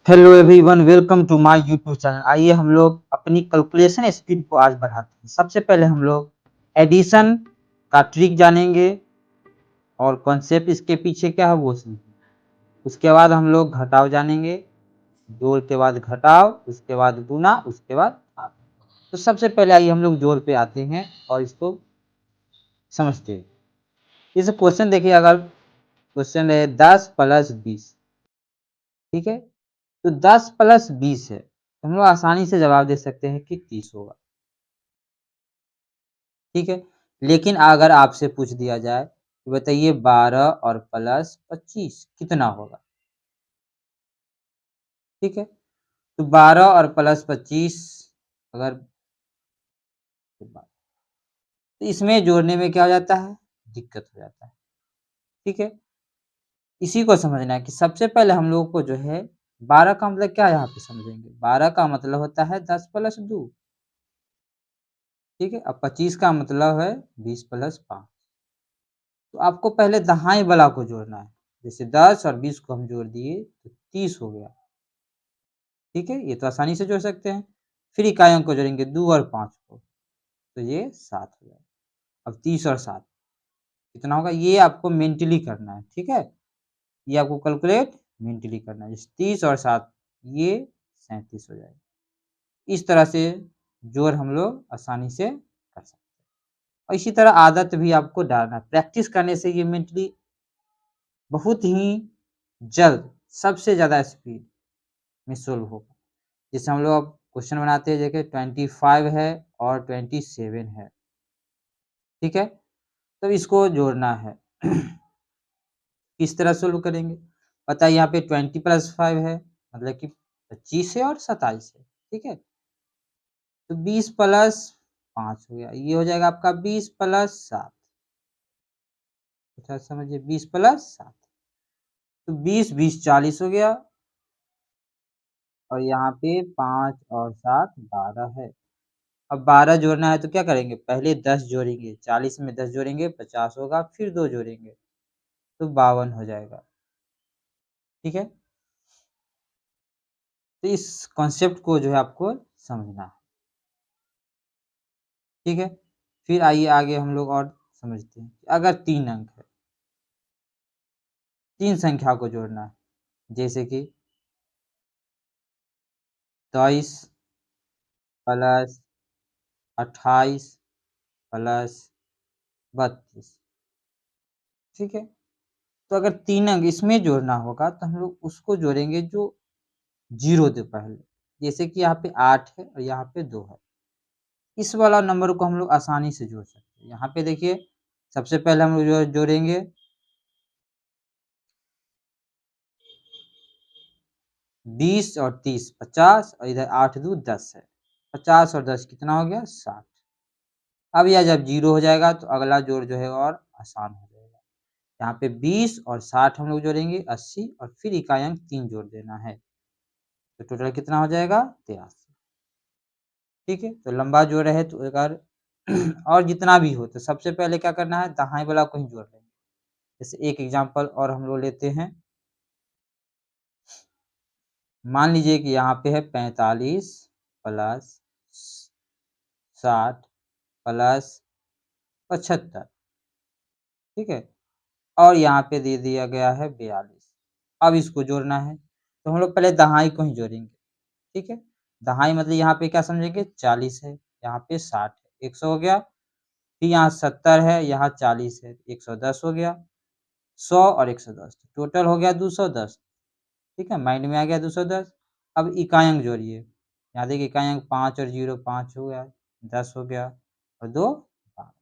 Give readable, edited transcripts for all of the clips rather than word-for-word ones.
Hello everyone, welcome to my YouTube channel. आइए हम लोग अपनी कैलकुलेशन स्पीड को आज बढ़ाते हैं। सबसे पहले हम लोग एडिशन का ट्रिक जानेंगे और कॉन्सेप्ट इसके पीछे क्या है वो समझेंगे। उसके बाद हम लोग घटाव जानेंगे, जोड़ के बाद घटाव, उसके बाद गुना, उसके बाद भाग। तो सबसे पहले आइए हम लोग जोड़ पे आते हैं और इसको समझते हैं। इस क्वेश्चन देखिए, अगर क्वेश्चन है 10 प्लस 20, ठीक है, तो 10 प्लस 20 है, तो हम लोग आसानी से जवाब दे सकते हैं कि 30 होगा। ठीक है, लेकिन अगर आपसे पूछ दिया जाए कि बताइए 12 और प्लस 25 कितना होगा। ठीक है, तो 12 और प्लस 25 अगर तो इसमें जोड़ने में क्या हो जाता है, दिक्कत हो जाता है। ठीक है, इसी को समझना है कि सबसे पहले हम लोगों को जो है 12 का मतलब क्या यहाँ पे समझेंगे। 12 का मतलब होता है 10 प्लस 2। ठीक है, अब 25 का मतलब है 20 प्लस 5। तो आपको पहले दहाई वाला को जोड़ना है। जैसे 10 और 20 को हम जोड़ दिए तो 30 हो गया। ठीक है, ये तो आसानी से जोड़ सकते हैं। फिर इकाइयों को जोड़ेंगे 2 और 5 को, तो ये 7 हो जाएगा। अब 30 और 7 कितना होगा, ये आपको मेंटली करना है। ठीक है, ये आपको कैलकुलेट मेंटली करना है। जैसे 30 और 7 ये 37 हो जाएगा। इस तरह से जोड़ हम लोग आसानी से कर सकते हैं। और इसी तरह आदत भी आपको डालना है। प्रैक्टिस करने से ये मेंटली बहुत ही जल्द, सबसे ज़्यादा स्पीड में सोल्व होगा। जैसे हम लोग अब क्वेश्चन बनाते हैं, देखिए 25 है और 27 है। ठीक है, तो इसको जोड़ना है। किस तरह सोल्व करेंगे, पता है यहाँ पे 20 प्लस 5 है, मतलब कि 25 है और 27 है। ठीक है, तो 20 प्लस 5 हो गया, ये हो जाएगा आपका 20 प्लस 7। अच्छा समझिए, 20 प्लस 7, तो 20 20 40 हो गया। और यहाँ पे 5 और 7 12 है। अब 12 जोड़ना है तो क्या करेंगे, पहले 10 जोड़ेंगे, 40 में 10 जोड़ेंगे 50 होगा, फिर 2 जोड़ेंगे तो 52 हो जाएगा। ठीक है, तो इस कॉन्सेप्ट को जो है आपको समझना है। ठीक है, फिर आइए आगे हम लोग और समझते हैं। अगर 3 अंक है, 3 संख्या को जोड़ना है, जैसे कि 23 प्लस 28 प्लस 32। ठीक है, तो अगर 3 अंक इसमें जोड़ना होगा तो हम लोग उसको जोड़ेंगे जो 0 से पहले। जैसे कि यहाँ पे 8 है और यहाँ पे 2 है। इस वाला नंबर को हम लोग आसानी से जोड़ सकते हैं। यहाँ पे देखिए, सबसे पहले हम लोग जो जोड़ेंगे 20 और 30 50, और इधर 8 दूनी 10 है। 50 और 10 कितना हो गया, 60। अब यह जब 0 हो जाएगा तो अगला जोड़ जो है और आसान हो जाएगा। यहाँ पे 20 और 60 हम लोग जोड़ेंगे 80, और फिर इकाई अंक 3 जोड़ देना है, तो टोटल कितना हो जाएगा, 83। ठीक है, तो लंबा जोड़ है तो अगर और जितना भी हो तो सबसे पहले क्या करना है, दहाई वाला को ही जोड़ लेंगे। जैसे एक एग्जांपल और हम लोग लेते हैं। मान लीजिए कि यहाँ पे है 45 प्लस 60 प्लस 75। ठीक है, और यहाँ पे दे दिया गया है 42। अब इसको जोड़ना है तो हम लोग पहले दहाई को ही जोड़ेंगे। ठीक है, दहाई मतलब यहाँ पे क्या समझेंगे, 40 है, यहाँ पे 60 है, 100 हो गया। फिर यहाँ 70 है, यहाँ 40 है, 110 हो गया। 100 और 110 टोटल हो गया 210। ठीक है, माइंड में आ गया 210। अब इकाई अंक जोड़िए, यहाँ देखिए इकाई अंक 5 और 0 5 हो गया, 10 हो गया और 2 12।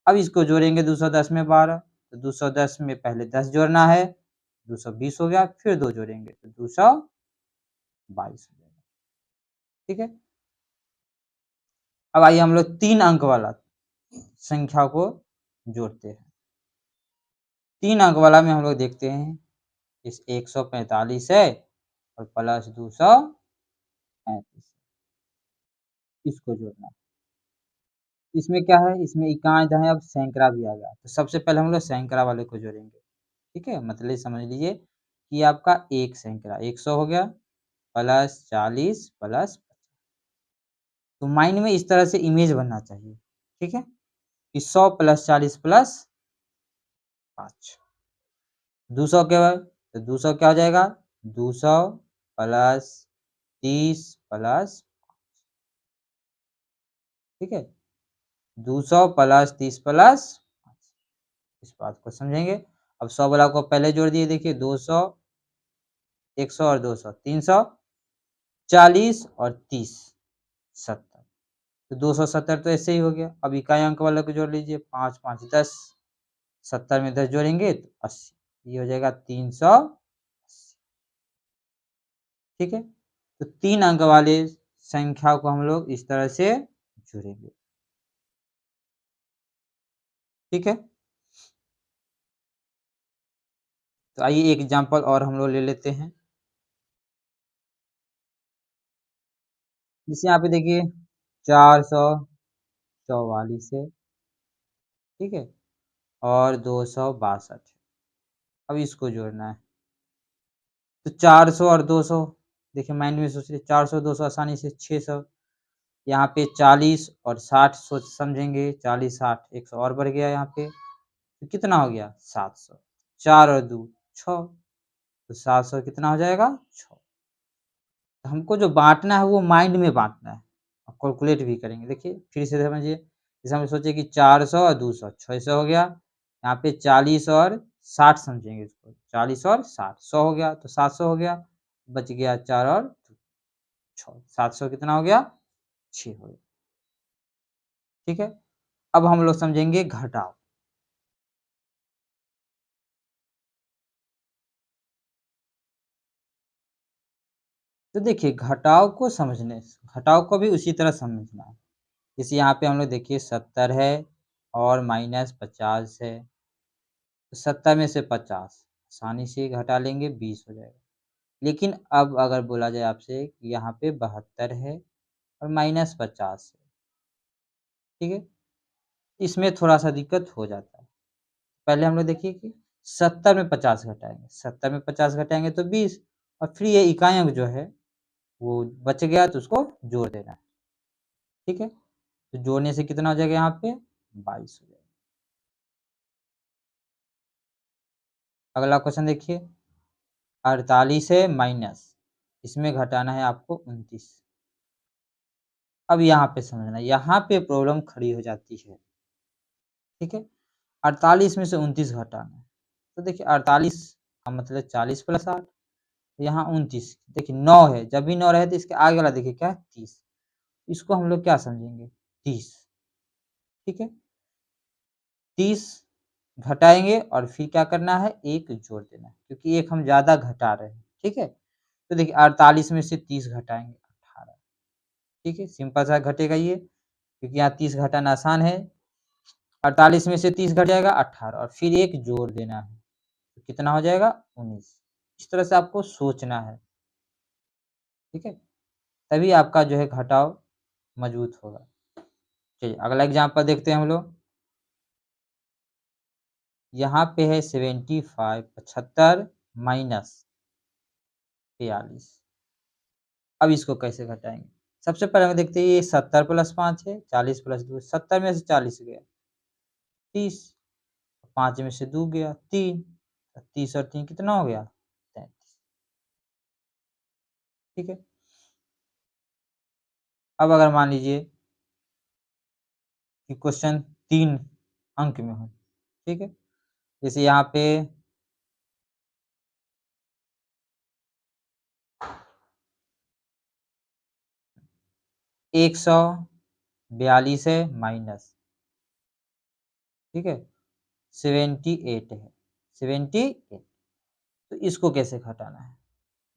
अब इसको जोड़ेंगे 210 में 12, तो 210 में पहले 10 जोड़ना है, 220 हो गया, फिर 2 जोड़ेंगे तो 222 हो जाएगा। ठीक है, अब आइए हम लोग 3 अंक वाला संख्या को जोड़ते हैं। 3 अंक वाला में हम लोग देखते हैं, इस 145 है और प्लस 235, इसको जोड़ना है। इसमें क्या है, इसमें इकाई दहाई, अब सैकड़ा भी आ गया, तो सबसे पहले हम लोग सैकड़ा वाले को जोड़ेंगे। ठीक है, मतलब समझ लीजिए कि आपका एक सैकड़ा 100 हो गया, प्लस 40 प्लस, तो माइंड में इस तरह से इमेज बनना चाहिए, ठीक है? कि 100 प्लस 40 प्लस 5, 200 क्या है? तो 200 क्या हो जाएगा? 200 प्लस 30 प्लस, ठीक है? 200 प्लस 30 प्लस, इस बात को समझेंगे। अब 100 वाला को पहले जोड़ दिए, देखिए 200, 100 और 200, 340 और 30, 70। तो 270 तो ऐसे ही हो गया। अब इकाई अंक वाला को जोड़ लीजिए, 5 5 10, 70 में 10 जोड़ेंगे तो 80, ये हो जाएगा 380, ठीक है? तो 3 अंक वाले संख्या को हम लोग इस तरह से जोड़ेंगे, ठीक है? तो आइए एक एग्जांपल और हम लोग ले लेते हैं। जैसे यहाँ पे देखिए 444 है, ठीक है? और 262, अब इसको जोड़ना है। तो 400 और 200, देखिए माइंड में सोचिए, 400 200 आसानी से 600, यहाँ पे 40 और 60 सोच समझेंगे, 40 60 100 और बढ़ गया यहाँ पे, तो कितना हो गया? 700, 4 और 2 6, तो 700 कितना हो जाएगा? 6। तो हमको जो बाँटना है वो माइंड में बाँटना है, और कैलकुलेट भी करेंगे। देखिए फिर से समझिए, जैसे हम सोचे कि 400 और 200 600 हो गया, यहाँ पे 40 और 60 समझेंगे इसको, 40 और 60 100 हो गया, तो 700 हो गया, बच गया 4 और 6, 700 कितना हो गया? 6 हो गया, ठीक है? अब हम लोग समझेंगे घटाव। तो देखिए घटाव को भी उसी तरह समझना है। जैसे यहाँ पे हम लोग देखिए 70 है और माइनस 50 है, तो 70 में से 50 आसानी से घटा लेंगे, 20 हो जाएगा। लेकिन अब अगर बोला जाए आपसे कि यहाँ पे 72 है और माइनस 50 है, ठीक है? इसमें थोड़ा-सा दिक्कत हो जाता है। पहले हम लोग देखिए कि 70 में 50 घटाएँगे, 70 में 50 घटाएँगे तो 20, और फिर ये इकाई अंक जो है वो बच गया तो उसको जोड़ देना है, ठीक है? तो जोड़ने से कितना हो जाएगा यहाँ पे? 22 हो जाएगा। अगला क्वेश्चन देखिए, 48 है माइनस, इसमें घटाना है आपको 29। अब यहाँ पे समझना, यहाँ पे प्रॉब्लम खड़ी हो जाती है, ठीक है? 48 में से 29 घटाना है। तो देखिए 48 का मतलब 40 प्लस 8, यहाँ 29, देखिए 9 है, जब भी 9 रहे तो इसके आगे वाला देखिए क्या है? 30। इसको हम लोग क्या समझेंगे? 30, ठीक है? 30 घटाएँगे और फिर क्या करना है? 1 जोड़ देना है, क्योंकि 1 हम ज़्यादा घटा रहे हैं, ठीक है? तो देखिए 48 में से 30 घटाएँगे 18, ठीक है? सिंपल सा घटेगा ये, क्योंकि यहाँ 30 घटाना आसान है। 48 में से 30 घट जाएगा 18, और फिर 1 जोड़ देना है, तो कितना हो जाएगा? 19। इस तरह से आपको सोचना है, ठीक है? तभी आपका जो है घटाव मजबूत होगा। चलिए अगला एग्ज़ाम्पल देखते हैं हम लोग। यहाँ पे है 75 75 माइनस 43। अब इसको कैसे घटाएँगे? सबसे पहले हम देखते हैं, ये 70 प्लस 5 है, 40 प्लस 2, 70 में से 40 गया 30, 5 में से 2 गया 3, 30 और 3 कितना हो गया? 33, ठीक है? अब अगर मान लीजिए कि क्वेश्चन 3 अंक में हो, ठीक है? जैसे यहाँ पे 142 है माइनस, ठीक है? 78 है, 78, तो इसको कैसे घटाना है?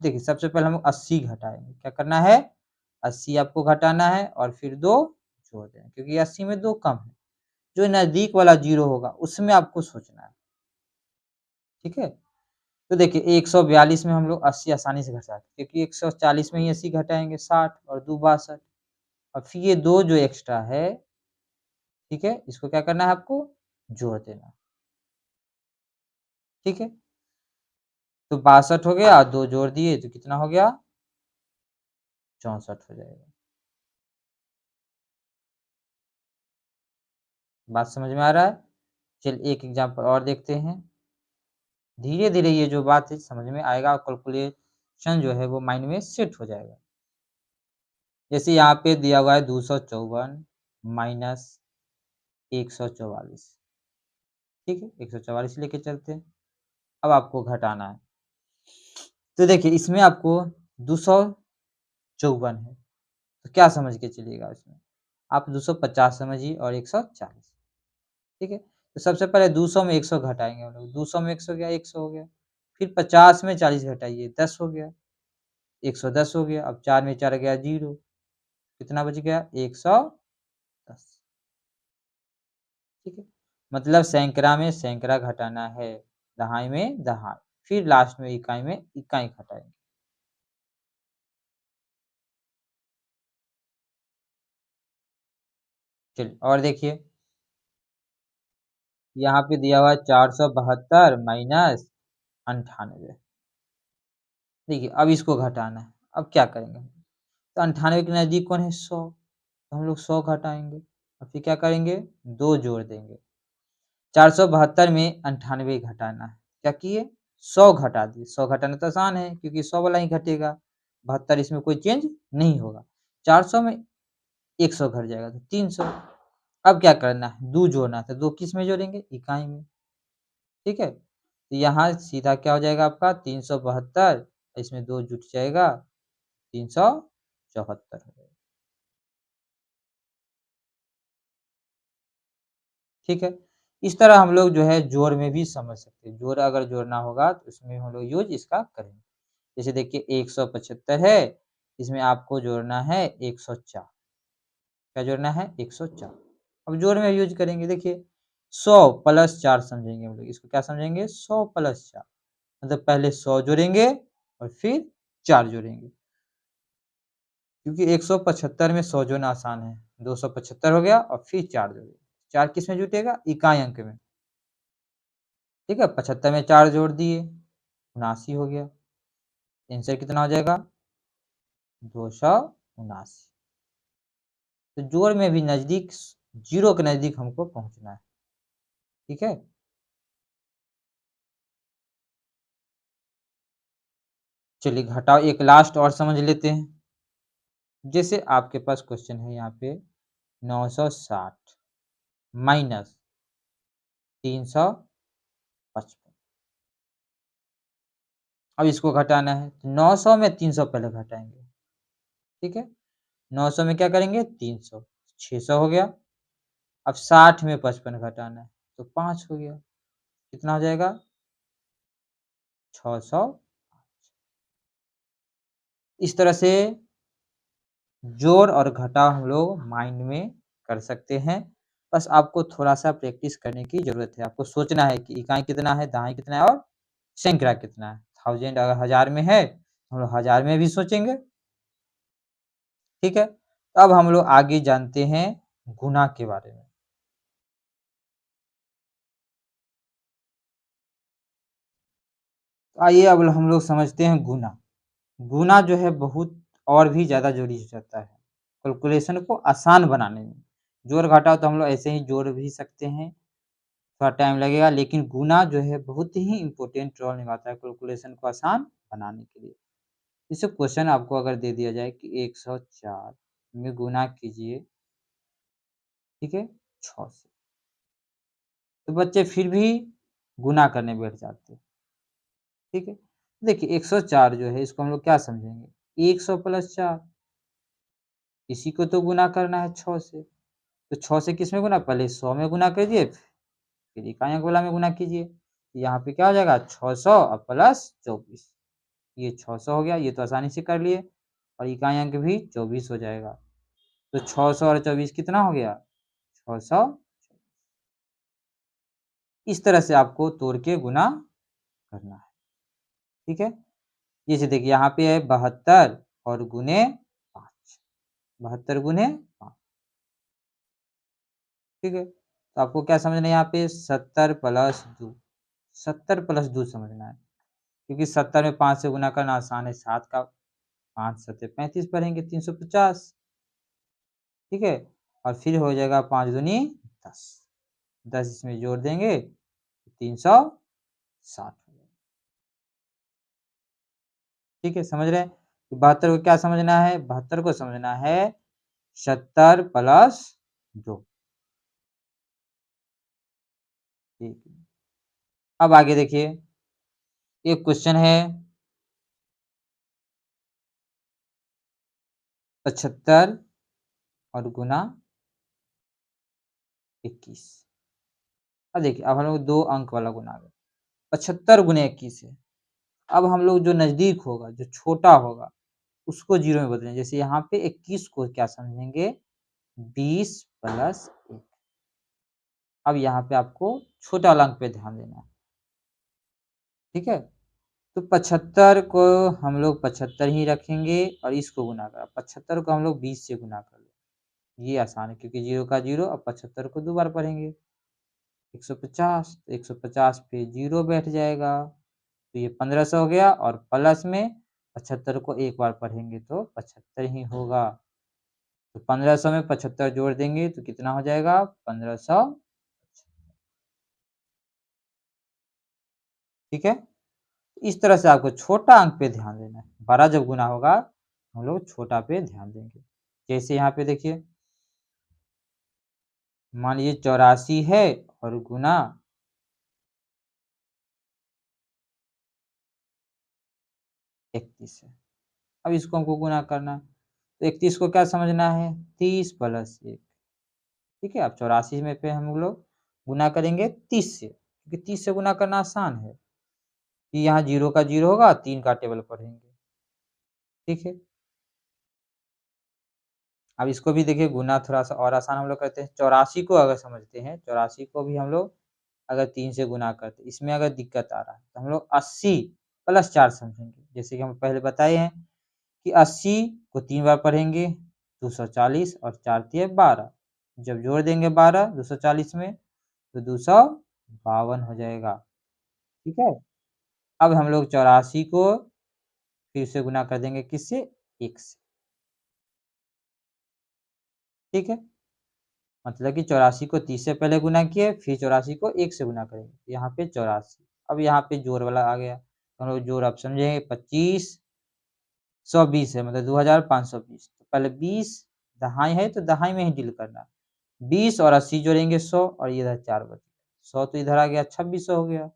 देखिए सबसे पहले हम 80 घटाएँगे, क्या करना है? 80 आपको घटाना है और फिर 2 जोड़ देना है, क्योंकि 80 में 2 कम है। जो नज़दीक वाला 0 होगा उसमें आपको सोचना है, ठीक है? तो देखिए 142 में हम लोग 80 आसानी से घटा सकते हैं, क्योंकि 140 में ही 80 घटाएँगे 60 और 2 62, और फिर ये 2 जो एक्स्ट्रा है, ठीक है? इसको क्या करना है आपको? जोड़ देना, ठीक है? तो 62 हो गया और 2 जोड़ दिए तो कितना हो गया? 64 हो जाएगा। बात समझ में आ रहा है? चलिए एक एग्ज़ाम्पल और देखते हैं। धीरे-धीरे ये जो बात है समझ में आएगा और कैलकुलेशन जो है वो माइंड में सेट हो जाएगा। जैसे यहाँ पे दिया हुआ है 254 माइनस 144, ठीक है? 144 लेके चलते हैं। अब आपको घटाना है। तो देखिए इसमें आपको 254 है, तो क्या समझ के चलिएगा इसमें? आप 250 समझिए और 140, ठीक है? तो सबसे पहले 200 में 100 घटाएँगे हम लोग, 200 में 100 गया, 100 हो गया। फिर 50 में 40 घटाइए, 10 हो गया, 110 हो गया। अब 4 में 4 गया 0, कितना बच गया? 110, ठीक है? मतलब सैकड़ा में सैकड़ा घटाना है, दहाई में दहाई, फिर लास्ट में इकाई घटाएँगे। चलिए और देखिए, यहाँ पे दिया हुआ है 472 माइनस 98। देखिए अब इसको घटाना है, अब क्या करेंगे? तो 98 के नज़दीक कौन है? 100, तो हम लोग 100 घटाएँगे और फिर क्या करेंगे? 2 जोड़ देंगे। 472 में 98 घटाना है, क्या किए? 100 घटा दिए, 100 घटाना तो आसान है क्योंकि 100 वाला ही घटेगा, 72 इसमें कोई चेंज नहीं होगा। 400 में 100 घट जाएगा तो 300। अब क्या करना है? 2 जोड़ना है, तो 2 किस में जोड़ेंगे? इकाई में, ठीक है? तो यहाँ सीधा क्या हो जाएगा आपका 372, इसमें 2 जुट जाएगा 374 हो जाएगा, ठीक है? इस तरह हम लोग जो है जोड़ में भी समझ सकते हैं। जोड़ अगर जोड़ना होगा तो उसमें हम लोग यूज़ इसका करेंगे। जैसे देखिए 175 है, इसमें आपको जोड़ना है 104, क्या जोड़ना है? 104। अब जोड़ में यूज़ करेंगे देखिए 100 प्लस 4 समझेंगे हम लोग, इसको क्या समझेंगे? 100 प्लस 4, मतलब पहले 100 जोड़ेंगे और फिर 4 जोड़ेंगे। क्योंकि 175 में 100 जोड़ना आसान है, 275 हो गया और फिर 4 जोड़िए। 4 किस में जुटेगा? इकाई अंक में, ठीक है? 75 में 4 जोड़ दिए, 79 हो गया। आंसर कितना हो जाएगा? 279। तो जोड़ में भी नज़दीक 0 के नज़दीक हमको पहुँचना है, ठीक है? चलिए घटाओ एक लास्ट और समझ लेते हैं। जैसे आपके पास क्वेश्चन है यहाँ पे 960 माइनस 355, अब इसको घटाना है, तो 900 में 300 पहले घटाएँगे, ठीक है? 900 में क्या करेंगे? 300, 600 हो गया। अब 60 में 55 घटाना है, तो 5 हो गया। कितना हो जाएगा? 600। इस तरह से जोड़ और घटाव हम लोग माइंड में कर सकते हैं। बस आपको थोड़ा-सा प्रैक्टिस करने की ज़रूरत है। आपको सोचना है कि इकाई कितना है, दहाई कितना है और सैकड़ा कितना है। 1000 अगर हज़ार में है, तो हम लोग हज़ार में भी सोचेंगे, ठीक है? अब हम लोग आगे जानते हैं गुणा के बारे में। आइए अब हम लोग समझते हैं गुणा। गुना जो है बहुत और भी ज़्यादा ज़रूरी हो जाता है, कैलकुलेशन को आसान बनाने में। जोड़-घटाव तो हम लोग ऐसे ही जोड़ भी सकते हैं, थोड़ा टाइम लगेगा लेकिन गुना जो है बहुत ही इम्पोर्टेंट रोल निभाता है कैलकुलेशन को आसान बनाने के लिए। जैसे क्वेश्चन आपको अगर दे दिया जाए कि 104 में गुना कीजिए, ठीक है, 6 से, तो बच्चे फिर भी गुना करने बैठ जाते हैं, ठीक है। देखिए 104 जो है इसको हम लोग क्या समझेंगे, 100 प्लस 4, इसी को तो गुना करना है 6 से। तो 6 से किस में गुना? पहले 100 में गुना कीजिए, फिर इकाई अंक वाला में गुना कीजिए। यहाँ पे क्या हो जाएगा 600 और प्लस 24, ये 600 हो गया, ये तो आसानी से कर लिए और इकाई अंक भी 24 हो जाएगा। तो 600 और 24 कितना हो गया? 600। इस तरह से आपको तोड़ के गुना करना है, ठीक है? जैसे देखिए यहाँ पे है 72 और गुने 5, 72 गुने 5, ठीक है? तो आपको क्या समझना है यहाँ पे 70 प्लस 2, 70 प्लस 2 समझना है। क्योंकि 70 में 5 से गुना करना आसान है, 7 का 5 सत्ते 35 पढ़ेंगे 350, ठीक है? और फिर हो जाएगा 5 दूनी 10, 10 इसमें जोड़ देंगे 360, ठीक है? समझ रहे हैं? तो 72 को क्या समझना है? 72 को समझना है 70 प्लस 2, ठीक है। अब आगे देखिए, एक क्वेश्चन है 75 और गुना 21। अब देखिए, अब हम लोग 2 अंक वाला गुना है, 75 गुने 21 है। अब हम लोग जो नज़दीक होगा, जो छोटा होगा, उसको 0 में बदलेंगे। जैसे यहाँ पे 21 को क्या समझेंगे? 20 प्लस 1। अब यहाँ पे आपको छोटा वाला अंक पे ध्यान देना है, ठीक है? तो 75 को हम लोग 75 ही रखेंगे और इसको गुना करा, 75 को हम लोग 20 से गुना कर लें। ये आसान है क्योंकि 0 का 0, अब 75 को 2 बार पढ़ेंगे, 150, तो 150 पे 0 बैठ जाएगा, तो ये 1500 हो गया और प्लस में 75 को एक बार पढ़ेंगे तो 75 ही होगा। तो 1500 में 75 जोड़ देंगे तो कितना हो जाएगा? 1500, ठीक है? इस तरह से आपको छोटा अंक पे ध्यान देना है, बड़ा जब गुना होगा हम लोग छोटा पे ध्यान देंगे। जैसे यहाँ पे देखिए, मान लीजिए 84 है और गुना 31 है। अब इसको हमको गुना करना है, तो 31 को क्या समझना है? 30 प्लस 1, ठीक है? अब 84 में पे हम लोग गुना करेंगे 30 से, क्योंकि 30 से गुना करना आसान है, कि यहाँ 0 का 0 होगा, 3 का टेबल पढ़ेंगे, ठीक है? अब इसको भी देखिए गुना थोड़ा-सा और आसान हम लोग करते हैं, 84 को अगर समझते हैं, 84 को भी हम लोग अगर 3 से गुना करते हैं, इसमें अगर दिक्कत आ रहा है, तो हम लोग 80 प्लस 4 समझेंगे। जैसे कि हम पहले बताए हैं कि 80 को 3 बार पढ़ेंगे, 240 और 4 तिये 12, जब जोड़ देंगे 12 240 में, तो 252 हो जाएगा, ठीक है? अब हम लोग 84 को फिर से गुना कर देंगे किससे? 1 से, ठीक है? मतलब कि 84 को 30 से पहले गुना किए, फिर 84 को 1 से गुना करेंगे, यहाँ पे 84। अब यहाँ पे जोड़ वाला आ गया, तो हम लोग जोड़ अब समझेंगे, 25 120 है, मतलब 2520। तो पहले 20 दहाई है तो दहाई में ही डील करना, 20 और 80 जोड़ेंगे 100 और ये इधर 4 बच गया, 100 तो इधर आ गया 2600 हो गया,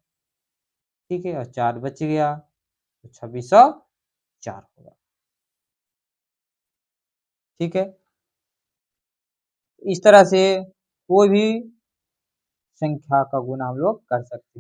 ठीक है? और 4 बच गया, तो 2604 होगा, ठीक है? इस तरह से कोई भी संख्या का गुना हम लोग कर सकते हैं।